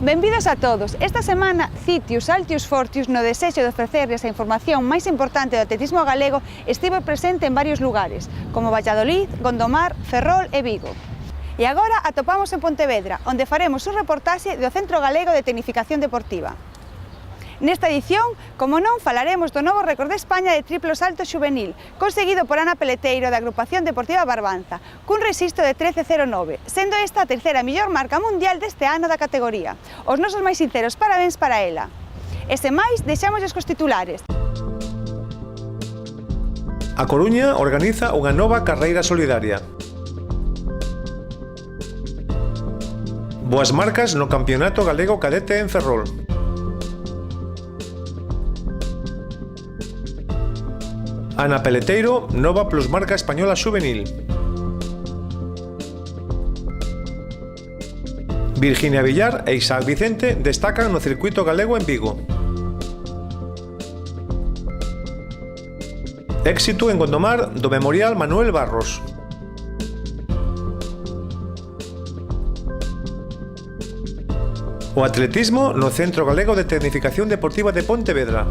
Benvidos a todos. Esta semana, Citius Altius Fortius, no desexo de ofrecerles a información máis importante do atletismo galego, estivo presente en varios lugares, como Valladolid, Gondomar, Ferrol e Vigo. E agora atopamos en Pontevedra, onde faremos un reportaxe do Centro Galego de Tecnificación Deportiva. Nesta edición, como non, falaremos do novo récord de España de triplo salto xuvenil, conseguido por Ana Peleteiro da Agrupación Deportiva Barbanza, cun rexistro de 13.09, sendo esta a terceira mellor marca mundial deste ano da categoría. Os nosos máis sinceros parabéns para ela. E sen máis, deixámosles cos titulares. A Coruña organiza unha nova carreira solidaria. Boas marcas no Campeonato Galego Cadete en Ferrol. Ana Peleteiro, nova plusmarca española xuvenil. Virginia Villar e Isaac Vicente destacan no circuito galego en Vigo. Éxito en Gondomar do Memorial Manuel Barros. O atletismo no Centro Galego de Tecnificación Deportiva de Pontevedra.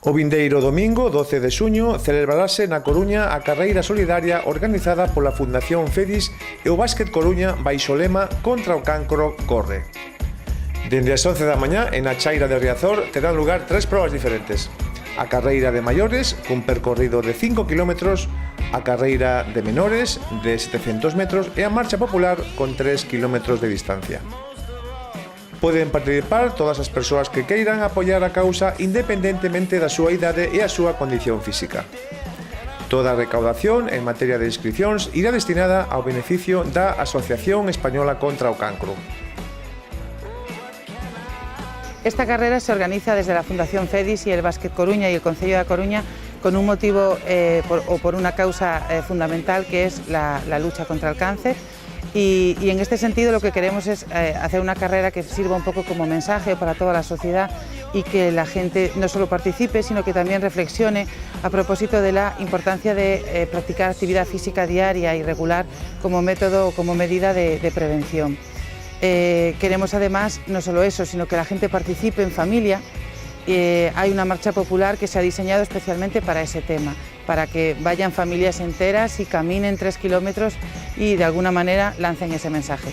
O vindeiro domingo, 12 de xuño, celebrarase na Coruña a carreira solidaria organizada pola Fundación FEDIS e o Básquet Coruña baixo o lema Contra o cancro, corre. Dende as 11 da mañá, en a Chaira de Riazor, terán lugar tres probas diferentes. A carreira de maiores, cun percorrido de 5 km, a carreira de menores, de 700 metros, e a marcha popular, con 3 km de distancia. Poden participar todas as persoas que queiran apoiar a causa independentemente da súa idade e a súa condición física. Toda a recaudación en materia de inscricións irá destinada ao beneficio da Asociación Española contra o Cancro. Esta carrera se organiza desde la Fundación FEDIS y el Básquet Coruña y el Concello de Coruña con un motivo por una causa fundamental, que es la lucha contra el cáncer. Y en este sentido lo que queremos es hacer una carrera que sirva un poco como mensaje para toda la sociedad y que la gente no solo participe, sino que también reflexione a propósito de la importancia de practicar actividad física diaria y regular como método o como medida de prevención. Queremos además no solo eso, sino que la gente participe en familia. Hay una marcha popular que se ha diseñado especialmente para ese tema, para que vayan familias enteras y caminen 3 kilómetros y de alguna manera lancen ese mensaje.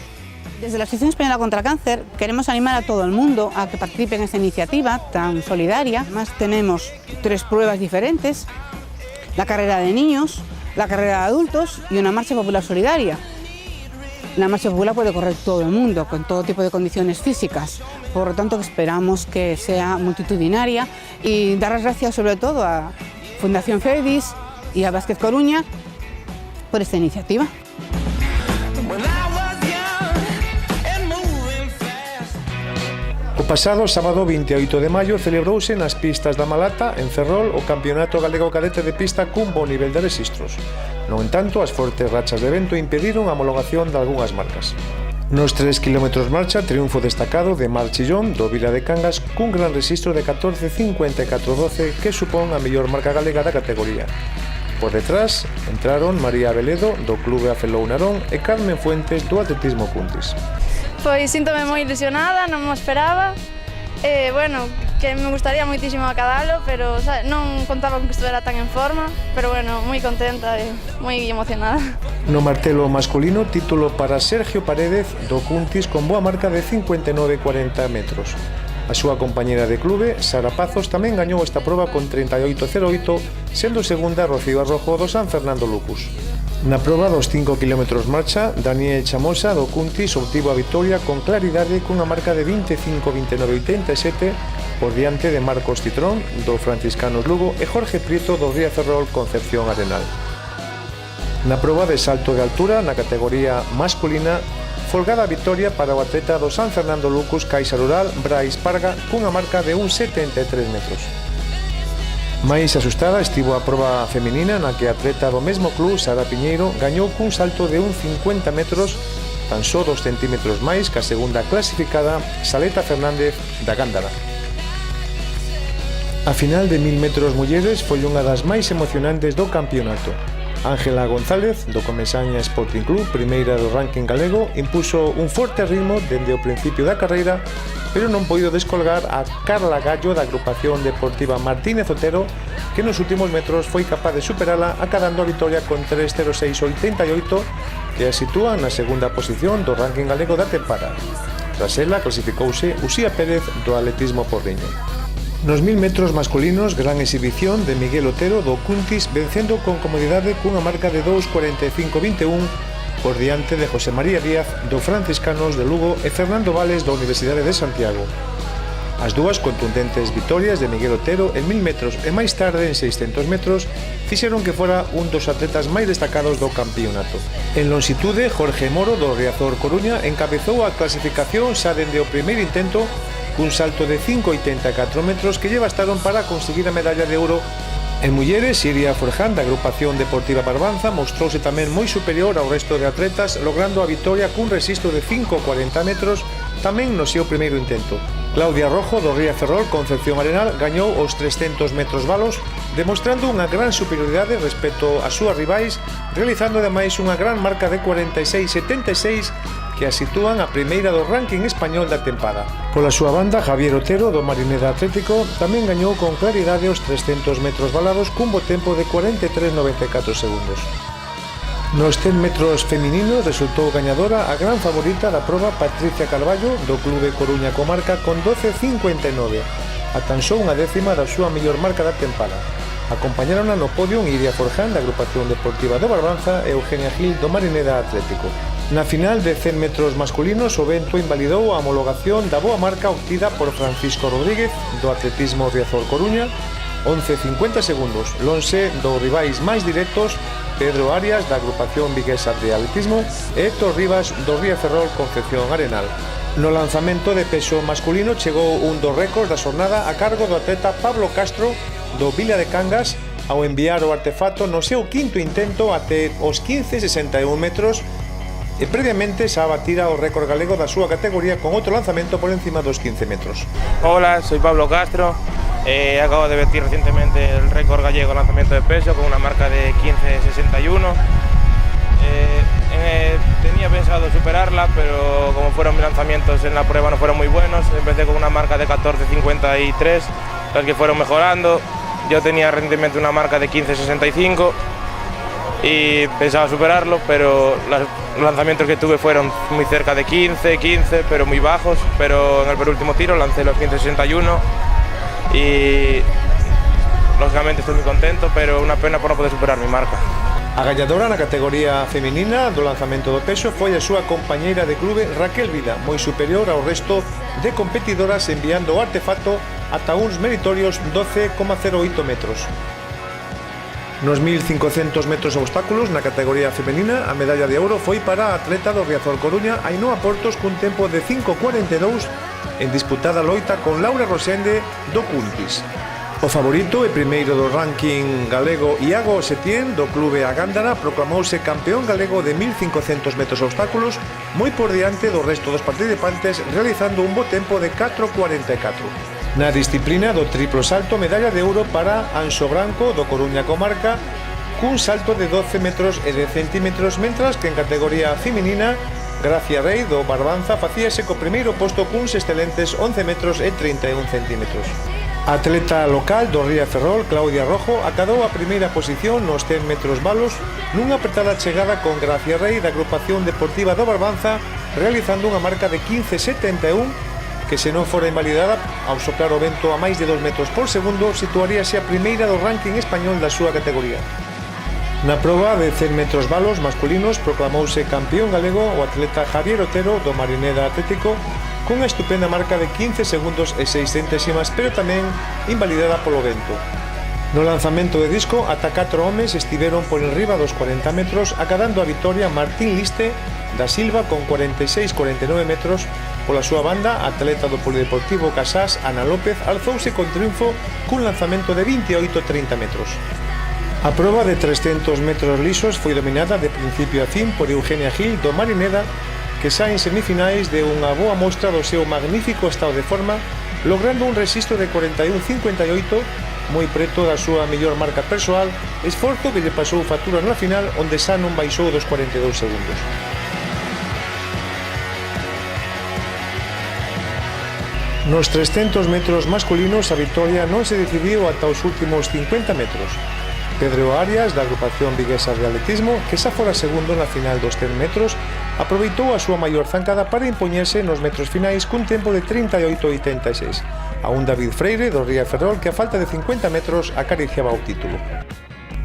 Desde la Asociación Española contra el Cáncer queremos animar a todo el mundo a que participe en esta iniciativa tan solidaria. Además tenemos tres pruebas diferentes: la carrera de niños, la carrera de adultos y una marcha popular solidaria. La marcha popular puede correr todo el mundo, con todo tipo de condiciones físicas. Por lo tanto, esperamos que sea multitudinaria y dar las gracias sobre todo a Fundación FEDIS y a Básquet Coruña por esta iniciativa. O pasado sábado 28 de maio celebrouse nas pistas da Malata, en Ferrol, o Campeonato Galego Cadete de Pista cun bo nivel de rexistros. No entanto, as fortes rachas de vento impediron a homologación de algunhas marcas. Nos 3 km marcha, triunfo destacado de Mar Chillón, do Vila de Cangas, cun gran rexistro de 14.54.12, que supón a mellor marca galega da categoría. Por detrás, entraron María Veledo, do Clube Afelou Narón, e Carmen Fuentes, do Atletismo Cuntis. Pois síntome moi ilusionada, non me esperaba. Bueno, que me gustaría moitísimo acadalo, pero non contaba con que estuvera tan en forma, pero bueno, moi contenta e moi emocionada. No martelo masculino, título para Sergio Paredes, do Cuntis, con boa marca de 59.40 metros. A súa compañera de clube, Sara Pazos, tamén gañou esta proba con 38.08, sendo segunda Rocío Arrojo do San Fernando Lucus. Na proba dos 5 km marcha, Daniel Chamosa do Cuntis obtivo a vitoria con claridade cunha marca de 25.29.87 por diante de Marcos Citrón do Franciscanos Lugo e Jorge Prieto do Ría Ferrol Concepción Arenal. Na proba de salto de altura, na categoría masculina, folgada vitoria para o atleta do San Fernando Lucus Caixa Rural, Brais Parga, cunha marca de 1.73 metros. Máis asustada estivo a proba feminina na que a atleta do mesmo club, Sara Piñeiro, gañou cun salto de 1.50 metros tan só 2 centímetros máis que a segunda clasificada, Saleta Fernández da Gándara. A final de 1000 metros mulleres foi unha das máis emocionantes do campeonato. Ángela González, do Comesaña Sporting Club, primeira do ranking galego, impuso un forte ritmo dende o principio da carreira, pero non poido descolgar a Carla Gallo da agrupación deportiva Martínez Otero, que nos últimos metros foi capaz de superala acadando a vitoria con 3:06.88, que a sitúa na segunda posición do ranking galego da tempada. Tras ela clasificouse Uxía Pérez do atletismo porriño. Nos 1000 metros masculinos, gran exhibición de Miguel Otero do Cuntis, vencendo con comodidade cunha marca de 2:45.21 por diante de José María Díaz do Franciscanos de Lugo e Fernando Vales da Universidade de Santiago. As dúas contundentes vitorias de Miguel Otero en 1000 metros e máis tarde en 600 metros fixeron que fora un dos atletas máis destacados do campeonato. En longitude, Jorge Moro do Riazor Coruña encabezou a clasificación xa dende o primeiro intento cun salto de 5,84 metros que lle bastaron para conseguir a medalla de ouro. En mulleres, Siria Forján da agrupación deportiva Barbanza mostrouse tamén moi superior ao resto de atletas, logrando a vitoria cun resisto de 5,40 metros tamén no seu primeiro intento. Claudia Rojo do Ría Ferrol Concepción Arenal gañou os 300 metros valos, demostrando unha gran superioridade respecto ás súas rivais, realizando ademais unha gran marca de 46,76 que a sitúan a primeira do ranking español da tempada. Pola súa banda, Javier Otero do Marineda Atlético tamén gañou con claridade os 300 metros valados cun bo tempo de 43,94 segundos. Nos 100 metros femininos resultou gañadora a gran favorita da proba Patricia Carballo do Clube Coruña Comarca con 12,59, a tan só unha décima da súa mellor marca da tempada. Acompañárona no podio Iria Forján da agrupación deportiva do Barbanza e Eugenia Gil do Marineda Atlético. Na final de 100 metros masculinos, o vento invalidou a homologación da boa marca obtida por Francisco Rodríguez do Atletismo Riazor Coruña, 11,50 segundos, lonxe dos rivais máis directos Pedro Arias da agrupación viguesa de atletismo e Héctor Rivas do Ría Ferrol Concepción Arenal. No lanzamento de peso masculino chegou un dos récords da xornada a cargo do atleta Pablo Castro do Vila de Cangas ao enviar o artefacto no seu quinto intento até os 15,61 metros e previamente xa batira o récord galego da súa categoría con outro lanzamento por encima dos 15 metros. Hola, soy Pablo Castro, acabo de batir recientemente el récord gallego de lanzamiento de peso con una marca de 15,61. Tenía pensado superarla, pero como fueron mis lanzamientos en la prueba no fueron muy buenos, empecé con una marca de 14,53, las que fueron mejorando. Yo tenía recientemente una marca de 15,65 y pensaba superarlo, pero los lanzamientos que tuve fueron muy cerca de 15, pero muy bajos. Pero en el penúltimo tiro lancé los 15,61 y lógicamente estoy muy contento, pero una pena por no poder superar mi marca. A gañadora na categoría feminina do lanzamento do peso foi a súa compañeira de clube Raquel Vida, moi superior ao resto de competidoras, enviando o artefacto ata uns meritorios 12,08 metros. Nos 1500 metros obstáculos na categoría femenina, a medalla de ouro foi para a atleta do Riazor Coruña Ainhoa Portos cun tempo de 5,42 en disputada loita con Laura Rosende do Cuntis. O favorito e primeiro do ranking galego Iago Setién do Clube A Gándara proclamouse campeón galego de 1500 metros obstáculos moi por diante do resto dos participantes, realizando un bo tempo de 4,44. Na disciplina do triplo salto, medalla de ouro para Anxo Branco do Coruña Comarca cun salto de 12 metros e 10 centímetros, mentras que en categoría feminina Gracia Rey do Barbanza facíase co primeiro posto cuns excelentes 11 metros e 31 centímetros. A atleta local do Ría Ferrol, Claudia Rojo, acadou a primeira posición nos 100 metros valos nunha apretada chegada con Gracia Rey da agrupación deportiva do Barbanza, realizando unha marca de 15,71 que, se non fora invalidada ao soplar o vento a máis de 2 metros por segundo, situaríase a primeira do ranking español da súa categoría. Na proba de 100 metros valos masculinos proclamouse campeón galego o atleta Javier Otero do Marineda Atlético cunha estupenda marca de 15 segundos e 6 centésimas, pero tamén invalidada polo vento. No lanzamento de disco, ata 4 homes estiveron por enriba dos 40 metros, acadando a vitoria Martín Liste da Silva con 46,49 metros. Pola súa banda, a atleta do Polideportivo Casás, Ana López, alzouse con triunfo cun lanzamento de 28,30 metros. A proba de 300 metros lisos foi dominada de principio a fin por Eugenia Gil do Marineda, que xa en semifinais deu unha boa mostra do seu magnífico estado de forma, logrando un rexistro de 41.58, moi preto da súa mellor marca persoal, esforzo que lle pasou factura na final, onde xa non baixou dos 42 segundos. Nos 300 metros masculinos a vitoria non se decidiu ata os últimos 50 metros. Pedro Arias, da agrupación viguesa de atletismo, que xa fora segundo na final dos 100 metros, aproveitou a súa maior zancada para impoñerse nos metros finais cun tempo de 38.86, a un David Freire do Ría Ferrol que a falta de 50 metros acariciaba o título.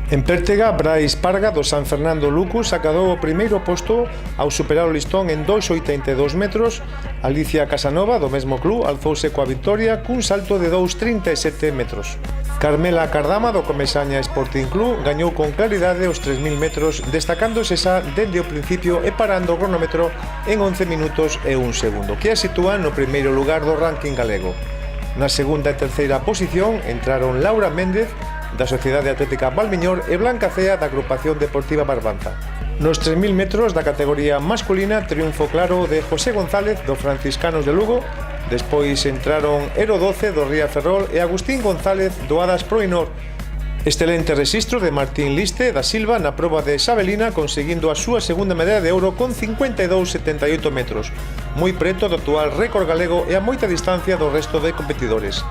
En Pértega, Brais Parga do San Fernando Lucus acadou o primeiro posto ao superar o listón en 2.82 metros. Alicia Casanova, do mesmo club, alzouse coa victoria cun salto de 2.37 metros. Carmela Cardama, do Comesaña Sporting Club, gañou con claridade os 3.000 metros, destacándose xa dende o principio e parando o cronómetro en 11 minutos e 1 segundo, que a sitúa no primeiro lugar do ranking galego. Na segunda e terceira posición entraron Laura Méndez, da Sociedade Atlética Valmiñor, e Blanca Cea, da Agrupación Deportiva Barbanza. Nos 3.000 metros da categoría masculina, triunfo claro de José González, do Franciscanos de Lugo. Despois entraron Ero 12, do Ría Ferrol, e Agustín González, do Adas Proinor. Excelente rexistro de Martín Liste, da Silva, na proba de Xavelina, conseguindo a súa segunda medalla de ouro con 52.78 metros, moi preto do actual récord galego e a moita distancia do resto de competidores.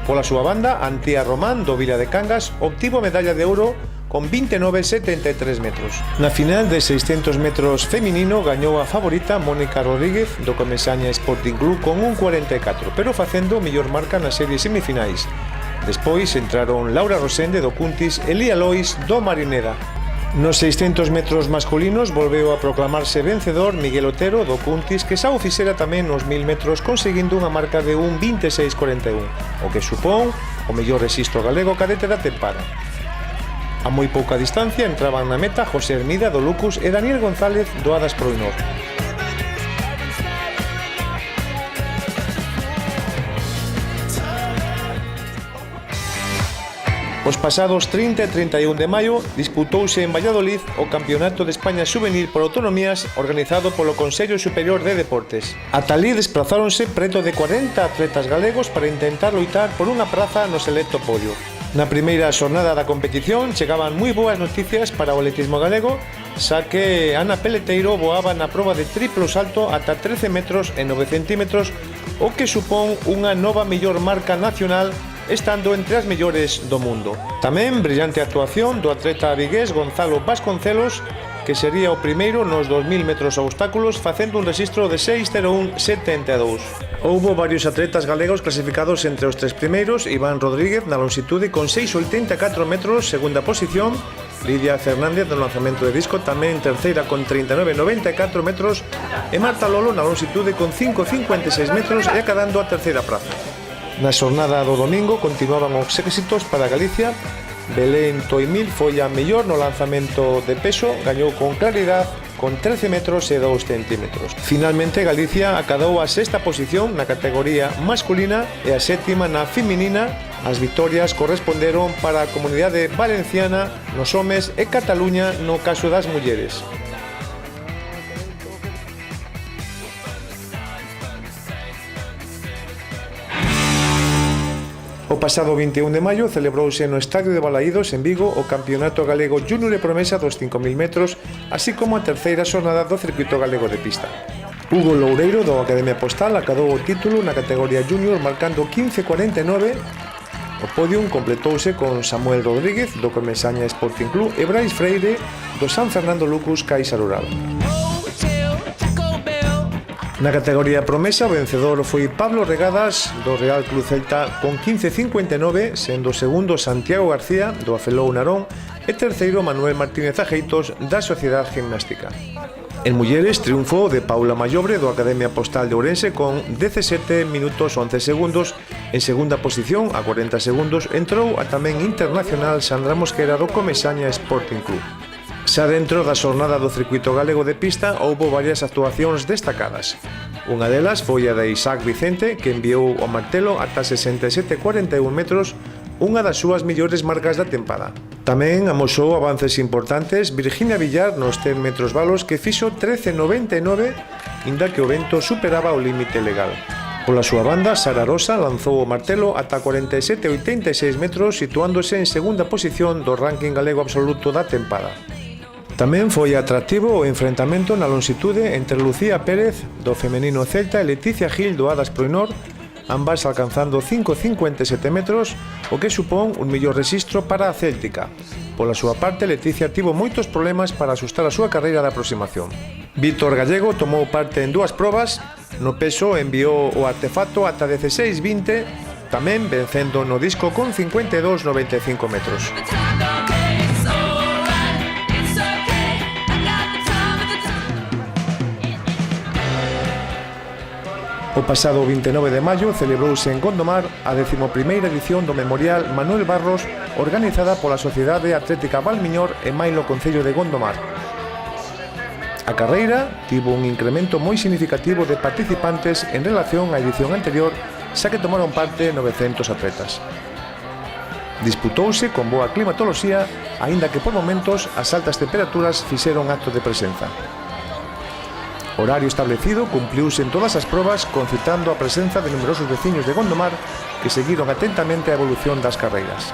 Pola súa banda, Antía Román, do Vila de Cangas, obtivo medalla de ouro con 29.73 metros. Na final de 600 metros feminino gañou a favorita Mónica Rodríguez, do Comesaña Sporting Club, con un 44, pero facendo mellor marca nas series semifinais. Despois entraron Laura Rosende, do Cuntis, e Lía Lois, do Marineda. Nos 600 metros masculinos volveu a proclamarse vencedor Miguel Otero, do Cuntis, que xa o fixera tamén nos 1000 metros conseguindo unha marca de un 26.41, o que supón o mellor rexistro galego cadete da tempada. A moi pouca distancia entraban na meta José Hermida, do Lucus, e Daniel González, do Adas Proinor. Os pasados 30 e 31 de maio disputouse en Valladolid o Campeonato de España Xuvenil por Autonomías organizado polo Consello Superior de Deportes. Ata alí desplazáronse preto de 40 atletas galegos para intentar loitar por unha praza no selecto podio. Na primeira xornada da competición chegaban moi boas noticias para o atletismo galego, xa que Ana Peleteiro voaba na proba de triplo salto ata 13 metros e 9 centímetros, o que supón unha nova mellor marca nacional, estando entre as mellores do mundo. Tamén brillante actuación do atleta vigués Gonzalo Vasconcelos, que sería o primeiro nos 2000 metros a obstáculos, facendo un rexistro de 6.01.72. Houbo varios atletas galegos clasificados entre os tres primeiros: Iván Rodríguez na longitude con 6.84 metros, segunda posición; Lidia Fernández no lanzamento de disco, tamén terceira con 39.94 metros, e Marta Lolo na longitude con 5.56 metros e acadando a terceira praza. Na xornada do domingo continuaban os éxitos para Galicia. Belén Toimil foi a mellor no lanzamento de peso, gañou con claridade con 13 metros e 2 centímetros. Finalmente Galicia acadou a sexta posición na categoría masculina e a sétima na feminina. As vitorias corresponderon para a Comunidade Valenciana nos homes e Cataluña no caso das mulleres. O pasado 21 de maio celebrouse no Estadio de Balaídos, en Vigo, o Campeonato Galego Júnior e Promesa dos 5.000 metros, así como a terceira xornada do Circuito Galego de Pista. Hugo Loureiro, do Academia Postal, acadou o título na categoría Júnior marcando 15.49. O podium completouse con Samuel Rodríguez, do Comesaña Sporting Club, e Brais Freire, do San Fernando Lucus Caixa Rural. Na categoría Promesa, o vencedor foi Pablo Regadas, do Real Club Celta, con 15.59, sendo segundo Santiago García, do Afelou Narón, e terceiro Manuel Martínez Ajeitos, da Sociedade Gimnástica. En mulleres, triunfo de Paula Mallobre, do Academia Postal de Ourense, con 17 minutos 11 segundos. En segunda posición, a 40 segundos, entrou a tamén internacional Sandra Mosquera, do Comesaña Sporting Club. Xa dentro da xornada do Circuito Galego de Pista houbo varias actuacións destacadas. Unha delas foi a de Isaac Vicente, que enviou o martelo ata 67.41 metros, unha das súas mellores marcas da tempada. Tamén amosou avances importantes Virginia Villar nos 100 metros valos que fixo 13,99, inda que o vento superaba o límite legal. Pola súa banda, Sara Rosa lanzou o martelo ata 47,86 metros, situándose en segunda posición do ranking galego absoluto da tempada. Tamén foi atractivo o enfrentamento na longitude entre Lucía Pérez, do femenino celta, e Leticia Gil, do Adas Proinor, ambas alcanzando 5,57 metros, o que supón un mellor rexistro para a céltica. Pola súa parte, Leticia tivo moitos problemas para asustar a súa carreira de aproximación. Víctor Gallego tomou parte en dúas probas, no peso enviou o artefacto ata 16,20, tamén vencendo no disco con 52,95 metros. O pasado 29 de maio celebrouse en Gondomar a 11ª edición do Memorial Manuel Barros, organizada pola Sociedade Atlética Valmiñor e Mailo Concello de Gondomar. A carreira tivo un incremento moi significativo de participantes en relación á edición anterior, xa que tomaron parte 900 atletas. Disputouse con boa climatoloxía, aínda que por momentos as altas temperaturas fixeron acto de presenza. O horario establecido cumpliuse en todas as probas, concitando a presenza de numerosos veciños de Gondomar que seguiron atentamente a evolución das carreiras.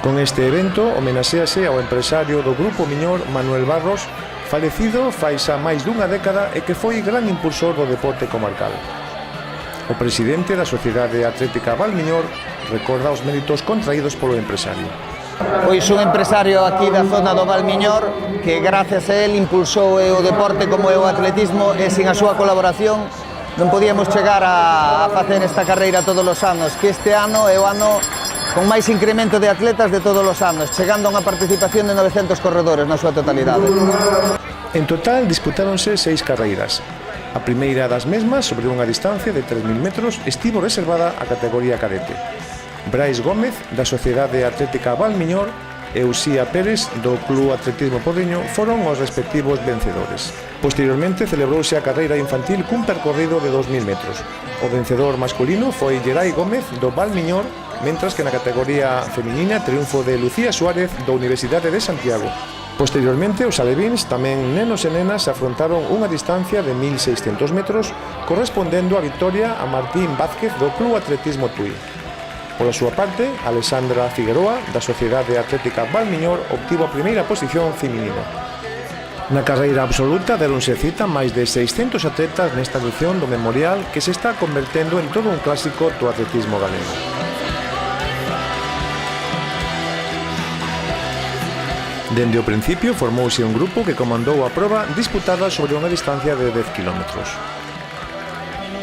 Con este evento homenaxéase ao empresario do Grupo Miñor Manuel Barros, falecido fai xa máis dunha década e que foi gran impulsor do deporte comarcal. O presidente da Sociedade Atlética Valmiñor recorda os méritos contraídos polo empresario. Pois un empresario aquí da zona do Valmiñor que gracias a él impulsou o deporte como é o atletismo e sin a súa colaboración non podíamos chegar a facer esta carreira todos os anos, que este ano é o ano con máis incremento de atletas de todos os anos, chegando a unha participación de 900 corredores na súa totalidade. En total disputáronse 6 carreiras. A primeira das mesmas, sobre unha distancia de 3.000 metros, estivo reservada á categoría cadete. Brais Gómez, da Sociedade Atlética Valmiñor, e Uxía Pérez, do Club Atletismo Porriño, foron os respectivos vencedores. Posteriormente celebrouse a carreira infantil cun percorrido de 2.000 metros. O vencedor masculino foi Gerai Gómez, do Valmiñor, mentras que na categoría feminina triunfo de Lucía Suárez, da Universidade de Santiago. Posteriormente, os alevíns, tamén nenos e nenas, afrontaron unha distancia de 1.600 metros, correspondendo a victoria a Martín Vázquez, do Club Atletismo Tui. Pola súa parte, Alexandra Figueroa, da Sociedade Atlética Valmiñor, obtivo a primeira posición feminina. Na carreira absoluta deronse cita máis de 600 atletas nesta edición do Memorial, que se está convertendo en todo un clásico do atletismo galego. Dende o principio formouse un grupo que comandou a proba disputada sobre unha distancia de 10 km.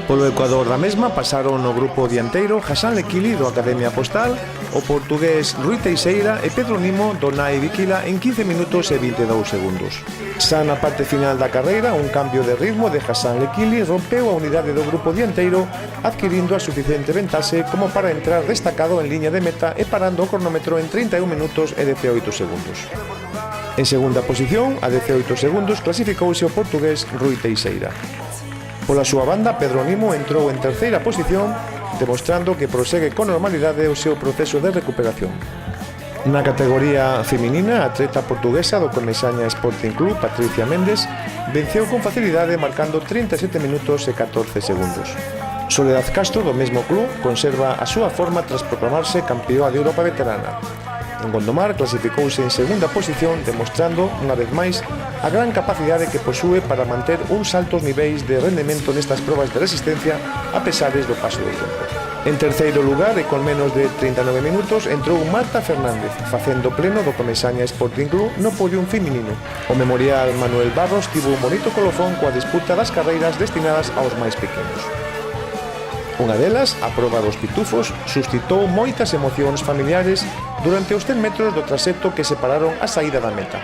Polo ecuador da mesma pasaron o grupo dianteiro Hassan Lequili, do Academia Postal, o portugués Rui Teixeira e Pedro Nimo, do Nai Viquila, en 15 minutos e 22 segundos. Xa na parte final da carreira, un cambio de ritmo de Hassan Lequili rompeu a unidade do grupo dianteiro, adquirindo a suficiente ventaxe como para entrar destacado en liña de meta e parando o cronómetro en 31 minutos e 18 segundos. En segunda posición, a 18 segundos, clasificouse o portugués Rui Teixeira. Pola súa banda, Pedro Nimo entrou en terceira posición, demostrando que prosegue con normalidade o seu proceso de recuperación. Na categoría feminina, a atleta portuguesa do Comesaña Sporting Club, Patricia Méndez, venceu con facilidade marcando 37 minutos e 14 segundos. Soledad Castro, do mesmo club, conserva a súa forma tras proclamarse campeoa de Europa veterana. En Gondomar clasificouse en segunda posición, demostrando, unha vez máis, a gran capacidade que posúe para manter uns altos niveis de rendemento nestas probas de resistencia a pesares do paso do tempo. En terceiro lugar, e con menos de 39 minutos, entrou Marta Fernández, facendo pleno do Comesaña Sporting Club no podium feminino. O Memorial Manuel Barros tivo un bonito colofón coa disputa das carreiras destinadas aos máis pequenos. Unha delas, a proba dos pitufos, suscitou moitas emocións familiares durante os 100 metros do traxecto que separaron a saída da meta.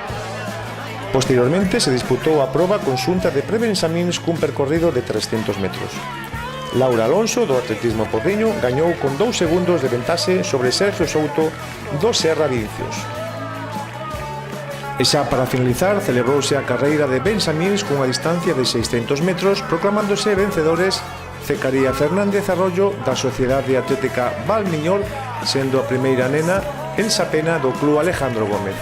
Posteriormente se disputou a proba conxunta de prebenxamíns cun percorrido de 300 metros. Laura Alonso, do Atletismo Porriño, gañou con 2 segundos de ventaxe sobre Sergio Souto, do Serra Vincios. E xa para finalizar, celebrouse a carreira de benxamíns cunha distancia de 600 metros, proclamándose vencedores Zecaría Fernández Arroyo, da Sociedade Atlética Valmiñor, sendo a primeira nena, Elsa Pena do Club Alejandro Gómez.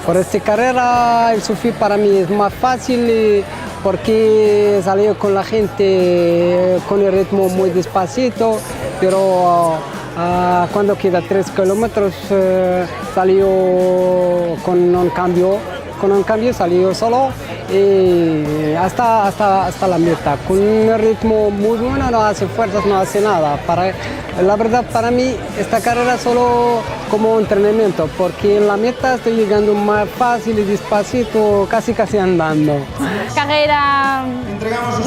Por esta carrera el surf para mí es más fácil porque salió con la gente con el ritmo muy despacito, pero cuando queda 3 kilómetros salió con un cambio salió solo y hasta la meta. Con un ritmo muy bueno, no hace fuerzas, no hace nada. La verdad para mí esta carrera solo como entrenamiento, porque en la meta estoy llegando más fácil y despacito, casi andando. Carreira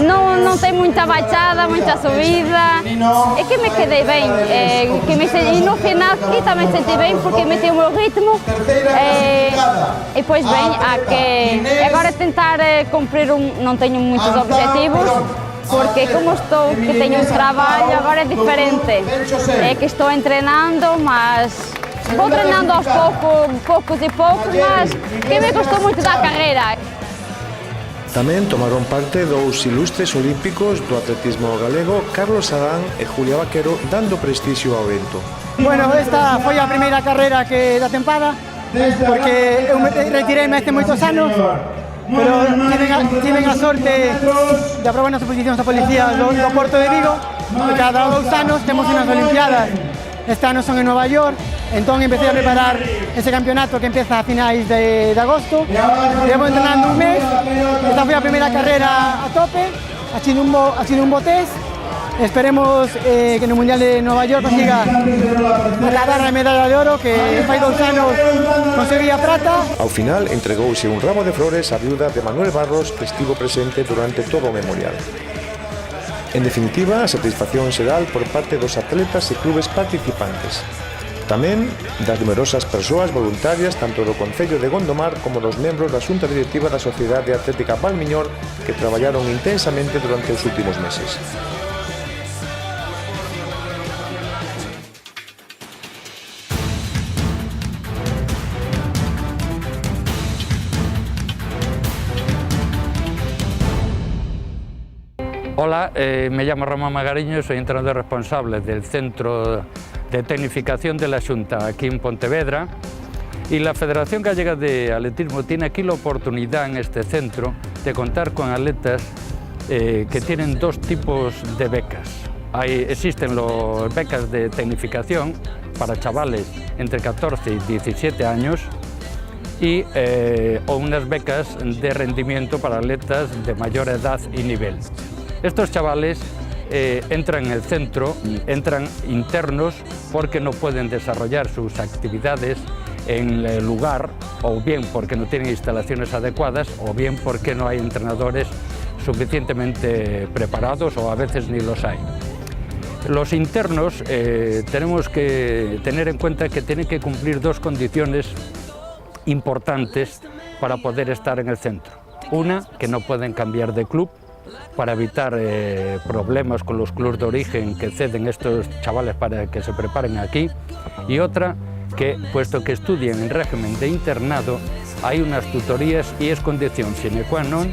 non ten moita baixada, moita subida, é que me quedei ben, e no final que tamén senti ben porque meteu o meu ritmo e pois ben, agora tentar cumprir non teño moitos objetivos, porque como estou, que teño un traballo, agora é diferente, é que estou entrenando, mas vou treinando aos poucos, mas que me costou moito da carreira. Tamén tomaron parte dous ilustres olímpicos do atletismo galego, Carlos Adán e Julia Vaquero, dando prestixio ao evento. Bueno, esta foi a primeira carreira da tempada, porque eu me retirei hace moitos anos, pero tiven a sorte de aprobar nas oposicións da policía do Porto de Vigo, e cada 2 anos temos unhas olimpiadas. Este ano son en Nova York, entón empecé a preparar ese campeonato que empieza a finais de agosto. Llevo entrenando un mes, esta foi a primeira carrera a tope, ha sido un bo test. Esperemos que no Mundial de Nova York consiga acadar a medalla de oro, que fai 2 anos conseguí a prata. Ao final entregouse un ramo de flores á viuda de Manuel Barros, que estivo presente durante todo o memorial. En definitiva, a satisfacción xeral por parte dos atletas e clubes participantes. Tamén das numerosas persoas voluntarias tanto do Concello de Gondomar como dos membros da Xunta Directiva da Sociedade Atlética Valmiñor que traballaron intensamente durante os últimos meses. Hola, me llamo Ramón Magariño, soy entrenador responsable del Centro de Tecnificación de la Xunta aquí en Pontevedra, y la Federación Gallega de Atletismo tiene aquí la oportunidad en este centro de contar con atletas que tienen 2 tipos de becas. Existen las becas de tecnificación para chavales entre 14 y 17 años o unas becas de rendimiento para atletas de mayor edad y nivel. Estos chavales entran en el centro, entran internos porque no pueden desarrollar sus actividades en el lugar, o bien porque no tienen instalaciones adecuadas, o bien porque no hay entrenadores suficientemente preparados, o a veces ni los hay. Los internos tenemos que tener en cuenta que tienen que cumplir 2 condiciones importantes para poder estar en el centro. Una, que no pueden cambiar de club, para evitar problemas con los clubes de origen que ceden estos chavales para que se preparen aquí, y otra, que puesto que estudian en régimen de internado, hay unas tutorías y es condición sine qua non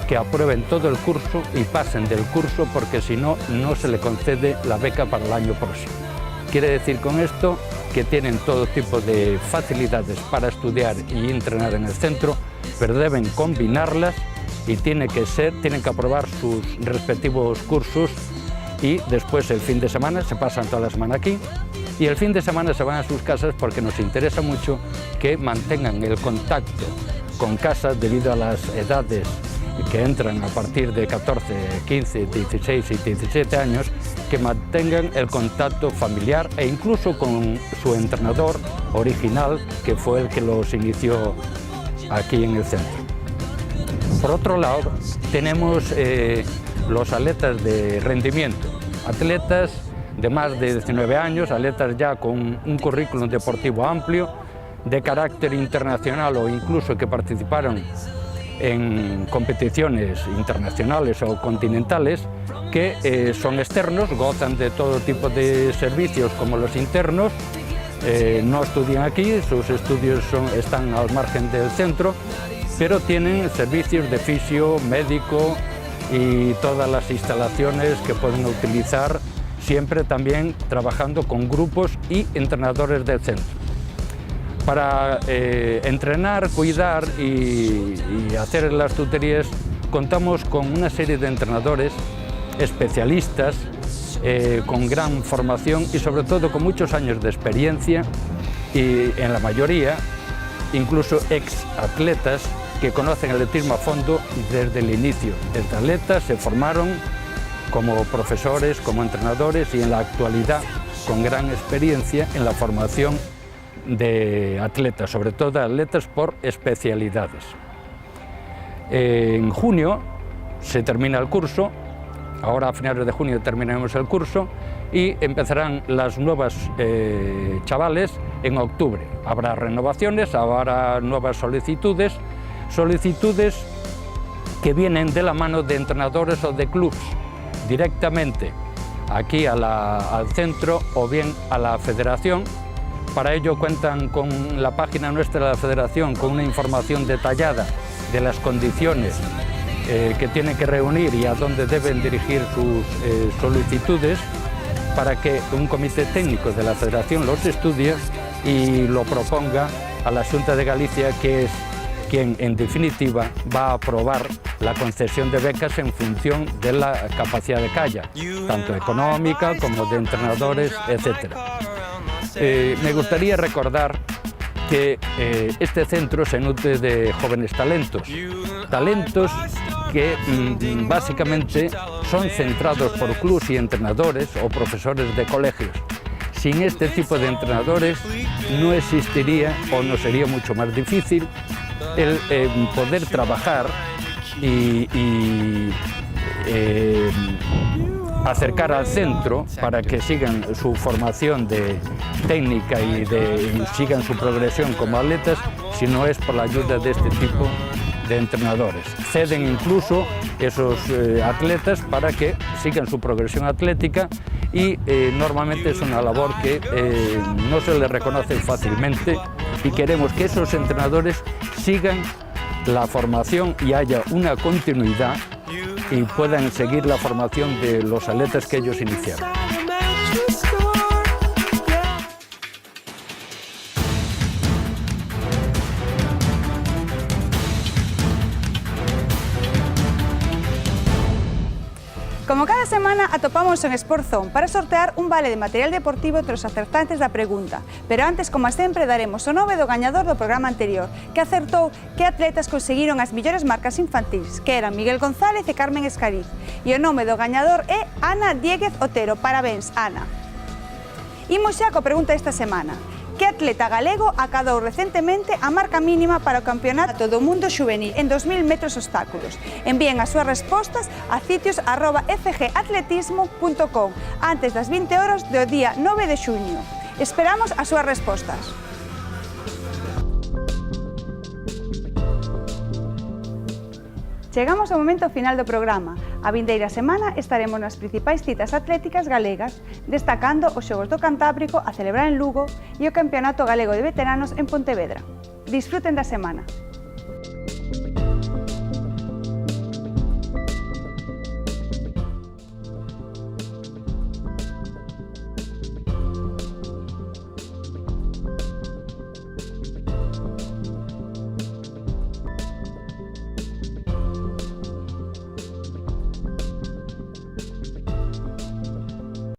que aprueben todo el curso y pasen del curso, porque si no, no se le concede la beca para el año próximo. Quiere decir con esto que tienen todo tipo de facilidades para estudiar y entrenar en el centro, pero deben combinarlas y tienen que aprobar sus respectivos cursos, y después el fin de semana se pasan toda la semana aquí y el fin de semana se van a sus casas, porque nos interesa mucho que mantengan el contacto con casa debido a las edades que entran a partir de 14, 15, 16 y 17 años, que mantengan el contacto familiar e incluso con su entrenador original, que fue el que los inició aquí en el centro. Por otro lado, tenemos los atletas de rendimiento, atletas de más de 19 años, atletas ya con un currículum deportivo amplio, de carácter internacional o incluso que participaron en competiciones internacionales o continentales, que son externos, gozan de todo tipo de servicios como los internos, no estudian aquí, sus estudios están al margen del centro, pero tienen servicios de fisio, médico y todas las instalaciones que pueden utilizar siempre también trabajando con grupos y entrenadores del centro. Para entrenar, cuidar y hacer las tutorías contamos con una serie de entrenadores especialistas, con gran formación y sobre todo con muchos años de experiencia y en la mayoría incluso ex atletas que conocen el atletismo a fondo desde el inicio. Desde atletas se formaron como profesores, como entrenadores y en la actualidad con gran experiencia en la formación de atletas, sobre todo atletas por especialidades. En junio se termina el curso, ahora a finales de junio terminaremos el curso y empezarán las nuevas chavales en octubre. Habrá renovaciones, habrá nuevas solicitudes que vienen de la mano de entrenadores o de clubs directamente aquí al centro o bien a la federación. Para ello cuentan con la página nuestra de la federación con una información detallada de las condiciones que tienen que reunir y a dónde deben dirigir sus solicitudes para que un comité técnico de la federación los estudie y lo proponga a la Xunta de Galicia, que es quien en definitiva va a aprobar la concesión de becas en función de la capacidad de calla, tanto económica como de entrenadores, etc. Me gustaría recordar que este centro se nutre de jóvenes talentos que básicamente son centrados por clubs y entrenadores o profesores de colegios. Sin este tipo de entrenadores no existiría o nos sería mucho más difícil el poder trabajar y acercar al centro para que sigan su formación de técnica y sigan su progresión como atletas, si no es por la ayuda de este tipo de entrenadores. Ceden incluso esos atletas para que sigan su progresión atlética y normalmente es una labor que no se les reconoce fácilmente y queremos que esos entrenadores sigan la formación y haya una continuidad y puedan seguir la formación de los atletas que ellos iniciaron. Como cada semana atopamos en Sportzone para sortear un vale de material deportivo entre os acertantes da pregunta. Pero antes, como sempre, daremos o nome do gañador do programa anterior, que acertou que atletas conseguiron as millores marcas infantís, que eran Miguel González e Carmen Escariz. E o nome do gañador é Ana Diéguez Otero. Parabéns, Ana. Imos xa coa pregunta desta semana. Que atleta galego acadou recentemente a marca mínima para o Campeonato do Mundo Xuvenil en 2000 metros obstáculos? Envíen as súas respostas a sitios@fgatletismo.com antes das 20 horas do día 9 de xuño. Esperamos as súas respostas. Chegamos ao momento final do programa. A vindeira semana estaremos nas principais citas atléticas galegas, destacando os Xogos do Cantábrico a celebrar en Lugo e o Campeonato Galego de Veteranos en Pontevedra. Disfruten da semana.